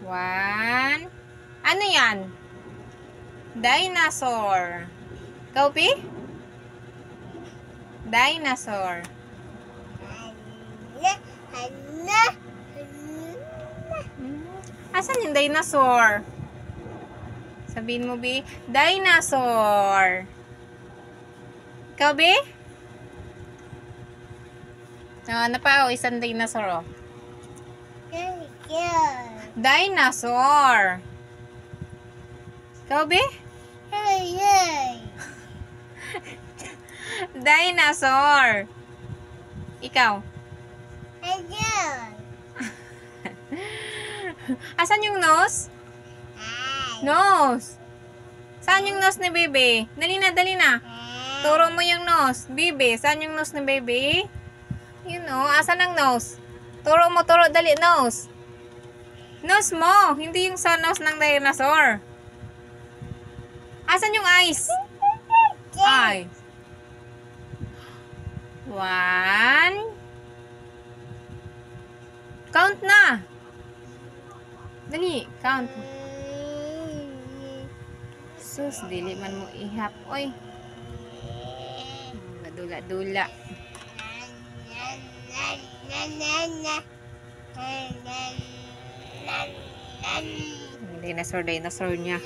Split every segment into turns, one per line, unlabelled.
One. Ano yan? Dinosaur. Ikaw, Pi? Dinosaur. Asan yung dinosaur? Sabihin mo, Bi. Dinosaur. Ikaw, Bi? Ano pa, isang dinosaur, oh. Dinosaur. Ikaw, Bi? Dinosaur. Ikaw? Asan yung nose? Nose. Saan yung nose ni Baby? Dali na, dali na. Turo mo yung nose. Baby, saan yung nose ni Baby? Yun o, asan ang nose? Turo mo, turo, dali, nose. Nose mo, hindi yung sa nose ng dinosaur. Asan yung eyes? Eyes. One. Count na. Dali, count. Sus, dili man mo ihap. Oy. Dula-dula. Dinosaur, dinosaur niya.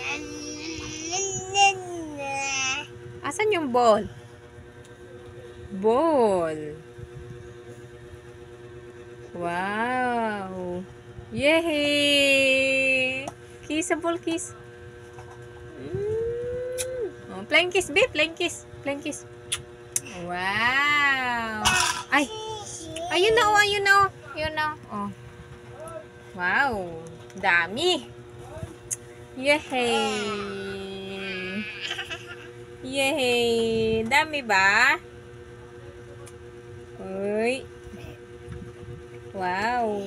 Asan yung ball? Ball. Wow. Yay! Kissable kiss. Oh, flying kiss, babe. Flying kiss. Flying kiss. Wow. Ay. Ayun na, oh. Ayun na, oh. Ayun na. Oh. Wow. Dami. Yay! Yay! Dami ba? Uy. Wow.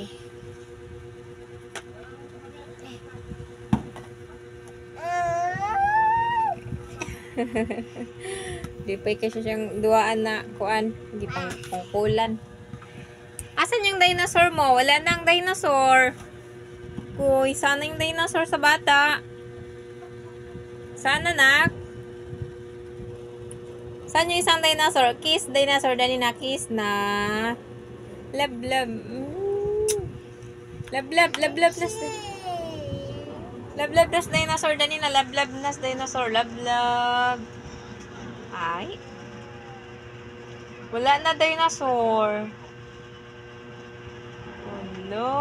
Di pa kasi siyang duwaan na kuan. Hindi pang pangkulan. Asan yung dinosaur mo? Wala nang dinosaur. Uy, sana yung dinosaur sa bata. Sana, nak. Saan yung isang dinosaur? Kiss, dinosaur. Dali na, kiss na. Love, love. Love, love, love, love. Love, love, nas dinosaur. Dali na, love, love, nas dinosaur. Love, love. Ay. Wala na dinosaur. Oh, no.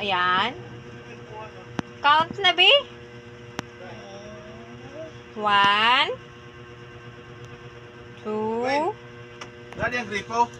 Ayan. Count na, Bi? 1, 2.
Dali ang gripo.